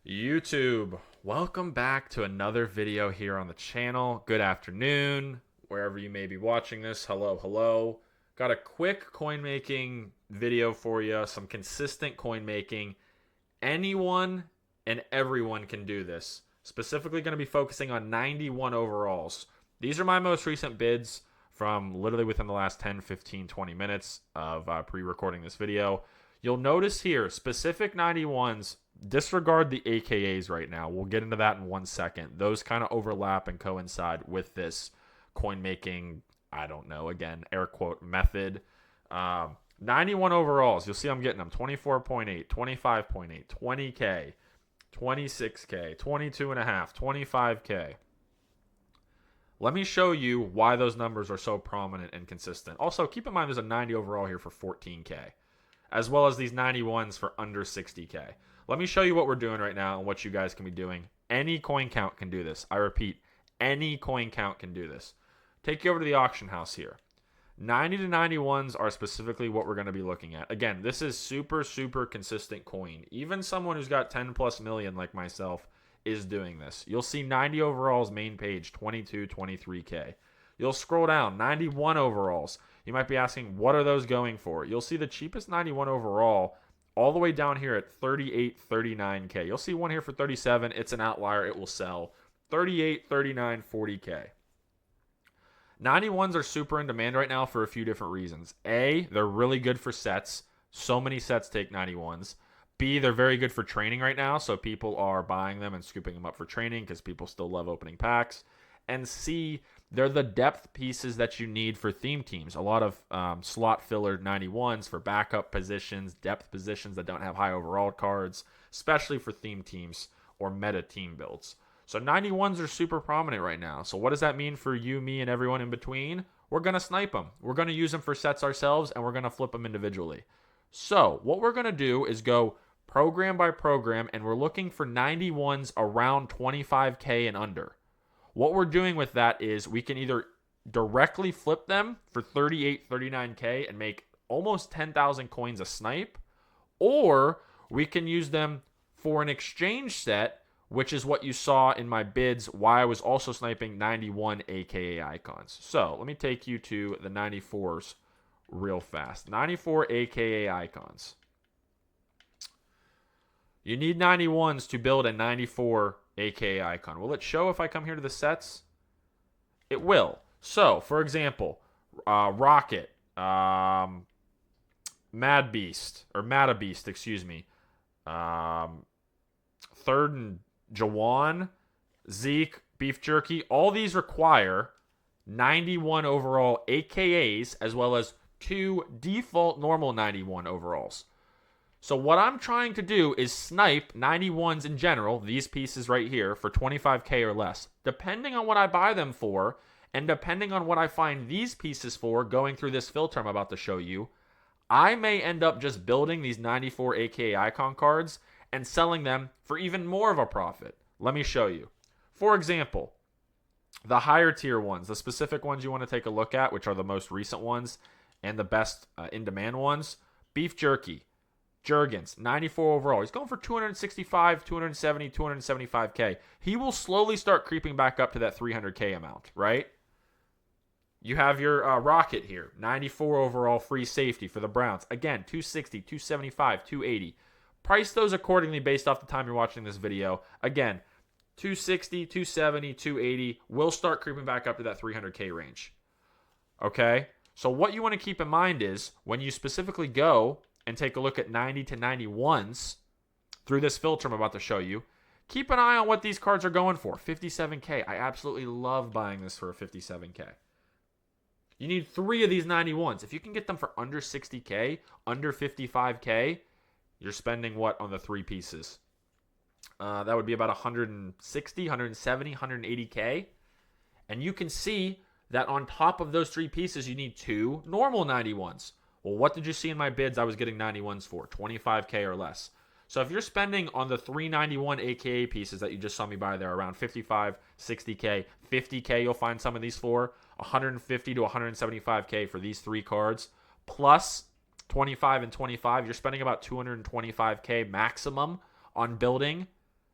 YouTube, welcome back to another video here on the channel. Good afternoon, wherever you may be watching this. Hello, hello. Got a quick coin making video for you, some consistent coin making. Anyone and everyone can do this. Specifically going to be focusing on 91 overalls. These are my most recent bids from literally within the last 10, 15, 20 minutes of pre-recording this video. You'll notice here, specific 91s, disregard the AKAs right now. We'll get into that in 1 second. Those kind of overlap and coincide with this coin making, I don't know, again, air quote, method. 91 overalls. You'll see I'm getting them 24.8, 25.8, 20K, 26K, 22.5, 25K. Let me show you why those numbers are so prominent and consistent. Also, keep in mind there's a 90 overall here for 14K, as well as these 91s for under 60K. Let me show you what we're doing right now and what you guys can be doing. Any coin count can do this. I repeat, any coin count can do this. Take you over to the auction house here. 90 to 91s are specifically what we're going to be looking at. Again, this is super, super consistent coin. Even someone who's got 10 plus million like myself is doing this. You'll see 90 overalls main page, 22, 23K. You'll scroll down, 91 overalls. You might be asking, what are those going for? You'll see the cheapest 91 overall all the way down here at 38, 39K. You'll see one here for 37. It's an outlier. It will sell. 38, 39, 40K. 91s are super in demand right now for a few different reasons. A, they're really good for sets. So many sets take 91s. B, they're very good for training right now, so people are buying them and scooping them up for training because people still love opening packs. And C, they're the depth pieces that you need for theme teams. A lot of slot filler 91s for backup positions, depth positions that don't have high overall cards, especially for theme teams or meta team builds. So 91s are super prominent right now. So what does that mean for you, me, and everyone in between? We're going to snipe them. We're going to use them for sets ourselves, and we're going to flip them individually. So what we're going to do is go program by program, and we're looking for 91s around 25K and under. What we're doing with that is we can either directly flip them for 38, 39K and make almost 10,000 coins a snipe, or we can use them for an exchange set, which is what you saw in my bids while I was also sniping 91 AKA icons. So let me take you to the 94s real fast. 94 AKA icons. You need 91s to build a 94 AKA icon. Will it show if I come here to the sets? It will. So, for example, Rocket, Mad Beast, or Mata Beast, excuse me, Third and Jawan, Zeke, Beef Jerky, all these require 91 overall AKAs as well as 2 default normal 91 overalls. So what I'm trying to do is snipe 91s in general, these pieces right here, for 25K or less. Depending on what I buy them for, and depending on what I find these pieces for going through this filter I'm about to show you, I may end up just building these 94 AKA icon cards and selling them for even more of a profit. Let me show you. For example, the higher tier ones, the specific ones you want to take a look at, which are the most recent ones and the best in-demand ones, Beef Jerky. Jurgens, 94 overall. He's going for 265, 270, 275K. He will slowly start creeping back up to that 300K amount, right? You have your Rocket here, 94 overall free safety for the Browns. Again, 260, 275, 280. Price those accordingly based off the time you're watching this video. Again, 260, 270, 280 will start creeping back up to that 300K range. Okay? So what you want to keep in mind is when you specifically go and take a look at 90 to 91s through this filter I'm about to show you, keep an eye on what these cards are going for. 57K. I absolutely love buying this for a 57K. You need 3 of these 91s. If you can get them for under 60K, under 55K, you're spending what on the 3 pieces? That would be about 160, 170, 180K. And you can see that on top of those 3 pieces, you need 2 normal 91s. Well, what did you see in my bids I was getting 91s for? 25K or less. So if you're spending on the 391 AKA pieces that you just saw me buy there around 55, 60K, 50K you'll find some of these for, 150 to 175K for these 3 cards, plus 25 and 25, you're spending about 225K maximum on building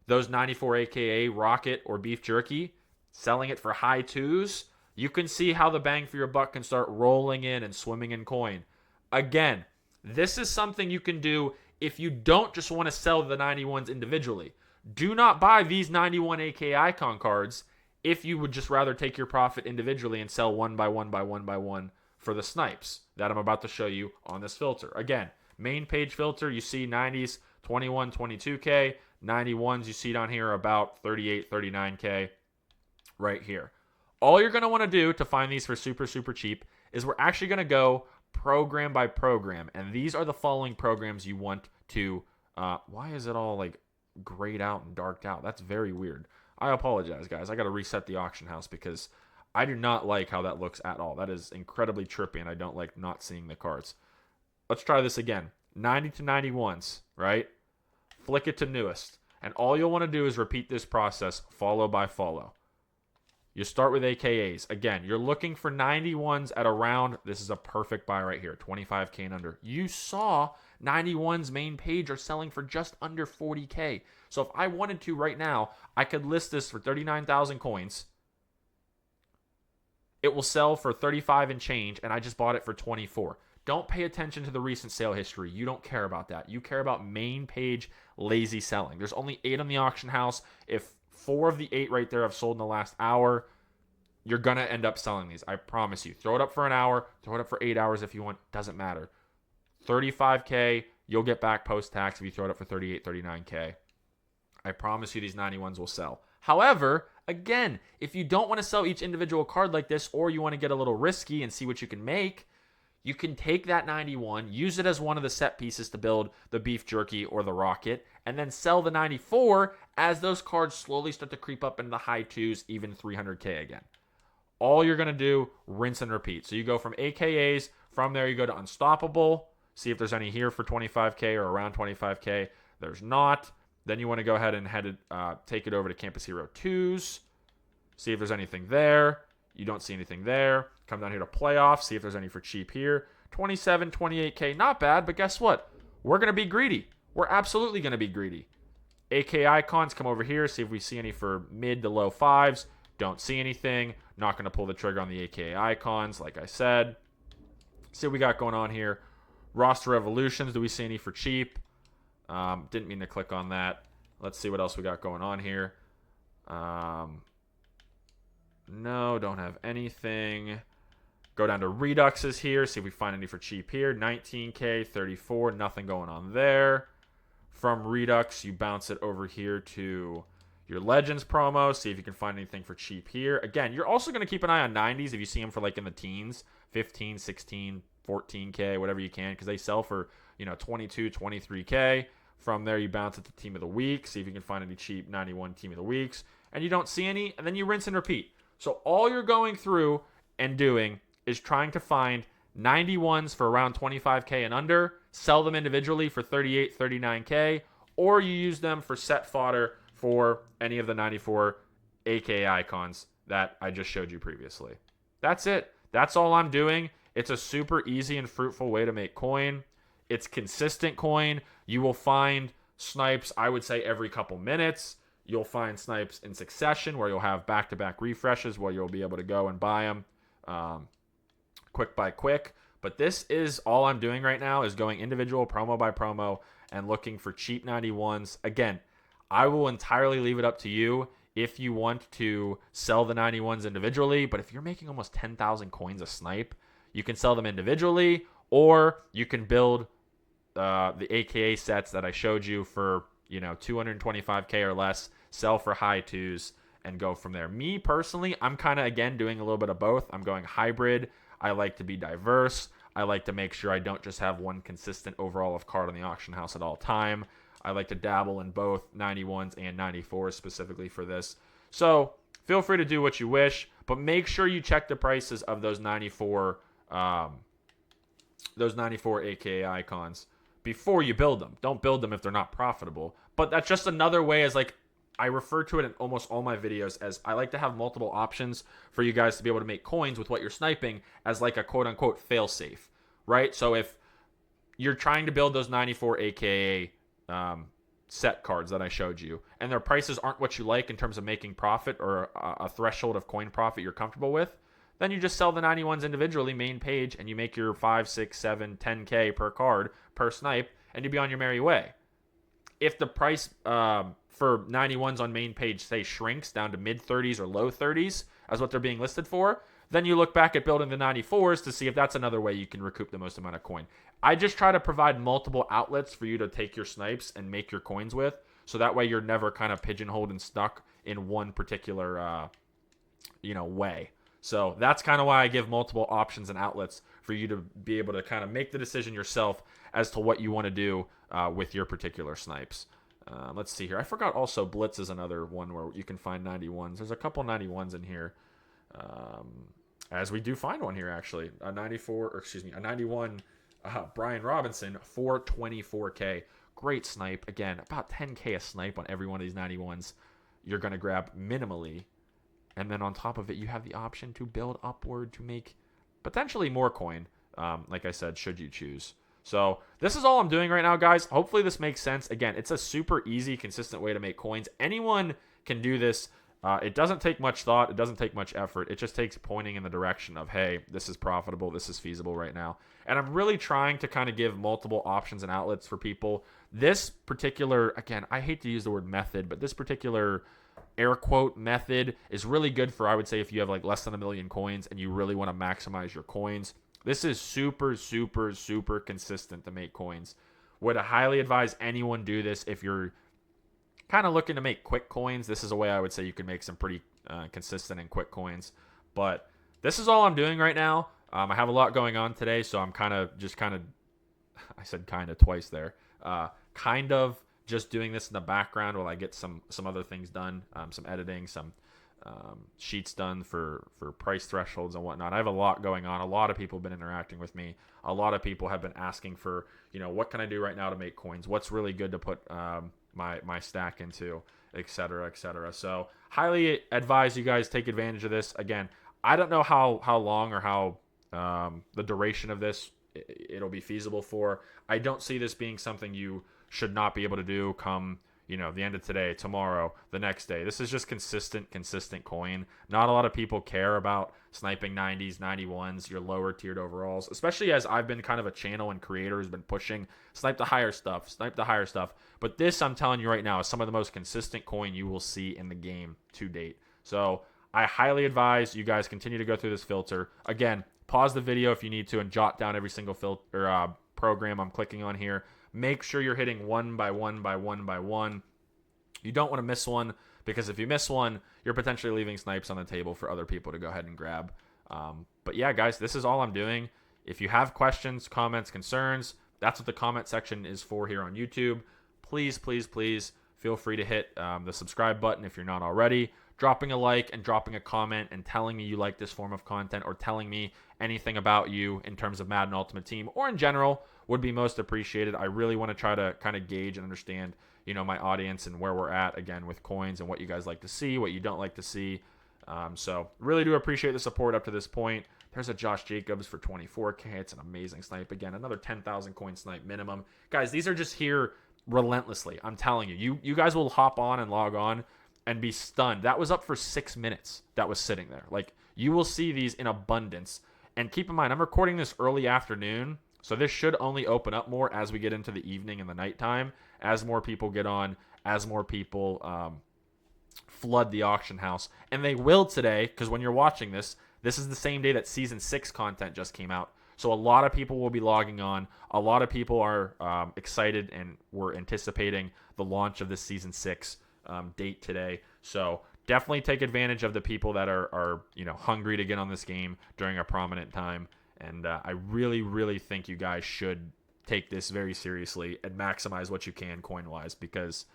those 94 AKA rocket or beef jerky, selling it for high twos, you can see how the bang for your buck can start rolling in and swimming in coin. Again, this is something you can do if you don't just want to sell the 91s individually. Do not buy these 91 AK icon cards if you would just rather take your profit individually and sell one by one by one by one for the snipes that I'm about to show you on this filter. Again, main page filter, you see 90s, 21, 22K. 91s you see down here are about 38, 39K right here. All you're going to want to do to find these for super, super cheap is we're actually going to go program by program. And these are the following programs you want to... why is it all like grayed out and darked out? That's very weird. I apologize, guys. I got to reset the auction house because I do not like how that looks at all. That is incredibly trippy, and I don't like not seeing the cards. Let's try this again. 90 to 91s, right? Flick it to newest. And all you'll want to do is repeat this process follow by follow. You start with AKAs. Again, you're looking for 91s at around, this is a perfect buy right here, 25K and under. You saw 91's main page are selling for just under 40K. So if I wanted to right now, I could list this for 39,000 coins. It will sell for 35 and change, and I just bought it for 24. Don't pay attention to the recent sale history. You don't care about that. You care about main page lazy selling. There's only 8 on the auction house. If 4 of the 8 right there have sold in the last hour, you're going to end up selling these. I promise you. Throw it up for an hour. Throw it up for 8 hours if you want. Doesn't matter. 35K, you'll get back post-tax if you throw it up for 38, 39K. I promise you these 91s will sell. However, again, if you don't want to sell each individual card like this, or you want to get a little risky and see what you can make, you can take that 91, use it as one of the set pieces to build the beef jerky or the rocket, and then sell the 94 as those cards slowly start to creep up into the high twos, even 300K again. All you're going to do, rinse and repeat. So you go from AKAs, from there you go to Unstoppable, see if there's any here for 25K or around 25K. There's not. Then you want to go ahead and take it over to Campus Hero 2s, see if there's anything there. You don't see anything there. Come down here to Playoffs, see if there's any for cheap here. 27, 28K, not bad, but guess what? We're going to be greedy. We're absolutely going to be greedy. AK icons, come over here, see if we see any for mid to low 5s. Don't see anything. Not going to pull the trigger on the AK icons, like I said. See what we got going on here. Roster Evolutions, do we see any for cheap? Didn't mean to click on that. Let's see what else we got going on here. No, don't have anything. Go down to Reduxes here. See if we find any for cheap here. 19K, 34. Nothing going on there. From Redux, you bounce it over here to your Legends promo. See if you can find anything for cheap here. Again, you're also going to keep an eye on 90s if you see them for like in the teens. 15, 16, 14K, whatever you can. Because they sell for, 22, 23K. From there, you bounce it to Team of the Week. See if you can find any cheap 91 Team of the Weeks. And you don't see any. And then you rinse and repeat. So all you're going through and doing is trying to find 91s for around 25K and under, sell them individually for 38, 39K, or you use them for set fodder for any of the 94 AK icons that I just showed you previously. That's it. That's all I'm doing. It's a super easy and fruitful way to make coin. It's consistent coin. You will find snipes, I would say, every couple minutes. You'll find snipes in succession where you'll have back-to-back refreshes where you'll be able to go and buy them quick by quick. But this is all I'm doing right now is going individual promo by promo and looking for cheap 91s. Again, I will entirely leave it up to you if you want to sell the 91s individually. But if you're making almost 10,000 coins a snipe, you can sell them individually, or you can build the AKA sets that I showed you for 225K or less, sell for high twos, and go from there. Me personally, I'm kind of, again, doing a little bit of both. I'm going hybrid. I like to be diverse. I like to make sure I don't just have one consistent overall of card on the auction house at all time. I like to dabble in both 91s and 94s specifically for this. So feel free to do what you wish, but make sure you check the prices of those 94 AKA icons before you build them. Don't build them if they're not profitable. But that's just another way, as like I refer to it in almost all my videos as I like to have multiple options for you guys to be able to make coins with what you're sniping as like a quote-unquote fail-safe, right? So if you're trying to build those 94 AKA set cards that I showed you, and their prices aren't what you like in terms of making profit or a threshold of coin profit you're comfortable with, then you just sell the 91s individually, main page, and you make your 5, 6, 7, 10K per card, per snipe, and you be on your merry way. If the price for 91s on main page, say, shrinks down to mid-30s or low 30s as what they're being listed for, then you look back at building the 94s to see if that's another way you can recoup the most amount of coin. I just try to provide multiple outlets for you to take your snipes and make your coins with, so that way you're never kind of pigeonholed and stuck in one particular way. So that's kind of why I give multiple options and outlets for you to be able to kind of make the decision yourself as to what you want to do with your particular snipes. Let's see here. I forgot also Blitz is another one where you can find 91s. There's a couple 91s in here. As we do find one here, actually. A 91 Brian Robinson, 424K. Great snipe. Again, about 10K a snipe on every one of these 91s you're going to grab minimally. And then on top of it, you have the option to build upward to make potentially more coin, like I said, should you choose. So this is all I'm doing right now, guys. Hopefully this makes sense. Again, it's a super easy, consistent way to make coins. Anyone can do this. It doesn't take much thought. It doesn't take much effort. It just takes pointing in the direction of, hey, this is profitable. This is feasible right now. And I'm really trying to kind of give multiple options and outlets for people. This particular, again, I hate to use the word method, but this particular air quote method is really good for, I would say, if you have like less than 1 million coins and you really want to maximize your coins. This is super, super, super consistent to make coins. Would highly advise anyone do this if you're kind of looking to make quick coins. This is a way I would say you can make some pretty consistent and quick coins. But this is all I'm doing right now. I have a lot going on today, so I'm I said kind of twice there. Kind of just doing this in the background while I get some other things done, some editing, some sheets done for price thresholds and whatnot. I have a lot going on. A lot of people have been interacting with me. A lot of people have been asking for, what can I do right now to make coins? What's really good to put my stack into, et cetera, et cetera. So highly advise you guys take advantage of this. Again, I don't know how long or how the duration of this it'll be feasible for. I don't see this being something you should not be able to do come the end of today, tomorrow, the next day. This is just consistent coin. Not a lot of people care about sniping 90s, 91s, your lower tiered overalls, especially as I've been kind of a channel and creator who's been pushing snipe the higher stuff. But this, I'm telling you right now, is some of the most consistent coin you will see in the game to date. So I highly advise you guys continue to go through this filter. Again, pause the video if you need to and jot down every single filter program I'm clicking on here. Make sure you're hitting one by one by one by one. You don't want to miss one, because if you miss one, you're potentially leaving snipes on the table for other people to go ahead and grab. But yeah, guys, this is all I'm doing. If you have questions, comments, concerns, that's what the comment section is for here on YouTube. Please, please, please feel free to hit the subscribe button if you're not already. Dropping a like and dropping a comment and telling me you like this form of content, or telling me anything about you in terms of Madden Ultimate Team or in general would be most appreciated. I really want to try to kind of gauge and understand, my audience and where we're at, again, with coins and what you guys like to see, what you don't like to see. So really do appreciate the support up to this point. There's a Josh Jacobs for 24K. It's an amazing snipe. Again, another 10,000 coin snipe minimum. Guys, these are just here relentlessly. I'm telling you. You guys will hop on and log on and be stunned. That was up for 6 minutes. That was sitting there. Like, you will see these in abundance. And keep in mind, I'm recording this early afternoon, so this should only open up more as we get into the evening and the nighttime, as more people get on, as more people flood the auction house. And they will today, because when you're watching this is the same day that Season 6 content just came out. So a lot of people will be logging on. A lot of people are excited and were anticipating the launch of this Season 6 date today. So definitely take advantage of the people that are hungry to get on this game during a prominent time. And I really, really think you guys should take this very seriously and maximize what you can coin-wise, because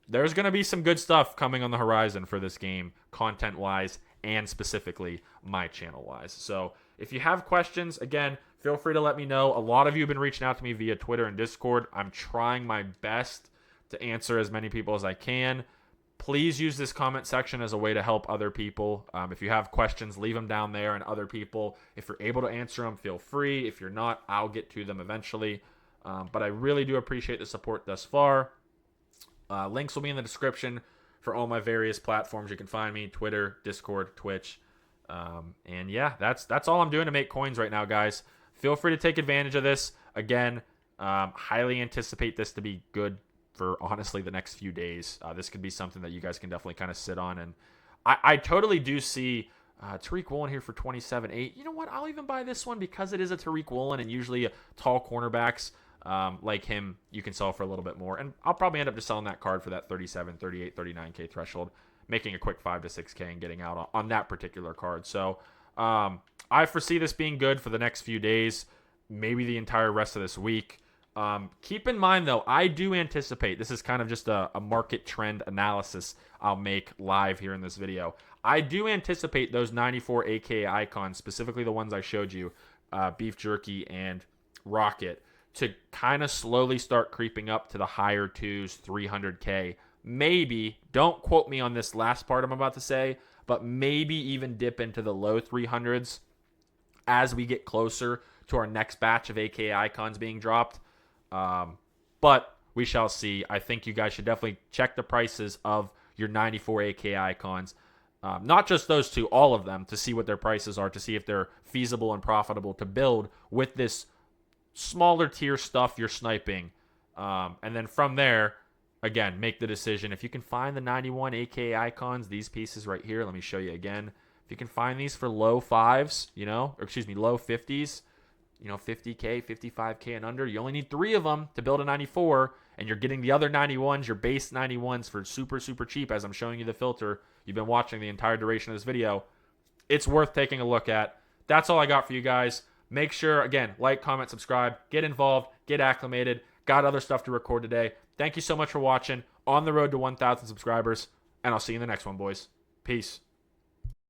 there's going to be some good stuff coming on the horizon for this game, content-wise and specifically my channel-wise. So if you have questions, again, feel free to let me know. A lot of you have been reaching out to me via Twitter and Discord. I'm trying my best to answer as many people as I can. Please use this comment section as a way to help other people. If you have questions, leave them down there, and other people, if you're able to answer them, feel free. If you're not, I'll get to them eventually. But I really do appreciate the support thus far. Links will be in the description for all my various platforms. You can find me: Twitter, Discord, Twitch. And yeah, that's all I'm doing to make coins right now, guys. Feel free to take advantage of this. Again, highly anticipate this to be good for honestly the next few days. This could be something that you guys can definitely kind of sit on. And I totally do see Tariq Woolen here for 27.8. You know what? I'll even buy this one because it is a Tariq Woolen, and usually tall cornerbacks like him, you can sell for a little bit more. And I'll probably end up just selling that card for that 37, 38, 39K threshold, making a quick 5 to 6K and getting out on that particular card. So I foresee this being good for the next few days, maybe the entire rest of this week. Keep in mind, though, I do anticipate, this is kind of just a market trend analysis I'll make live here in this video. I do anticipate those 94 AKA icons, specifically the ones I showed you, Beef Jerky and Rocket, to kind of slowly start creeping up to the higher 2s, 300K. Maybe, don't quote me on this last part I'm about to say, but maybe even dip into the low 300s as we get closer to our next batch of AKA icons being dropped. But we shall see. I think you guys should definitely check the prices of your 94 AKA icons. Not just those two, all of them, to see what their prices are, to see if they're feasible and profitable to build with this smaller tier stuff you're sniping. And then from there, again, make the decision. If you can find the 91 AKA icons, these pieces right here, let me show you again. If you can find these for low 5s, low 50s, 50K, 55K and under, you only need 3 of them to build a 94, and you're getting the other 91s, your base 91s, for super, super cheap, as I'm showing you the filter. You've been watching the entire duration of this video. It's worth taking a look at. That's all I got for you guys. Make sure, again, like, comment, subscribe, get involved, get acclimated. Got other stuff to record today. Thank you so much for watching. On the road to 1,000 subscribers, and I'll see you in the next one, boys. Peace.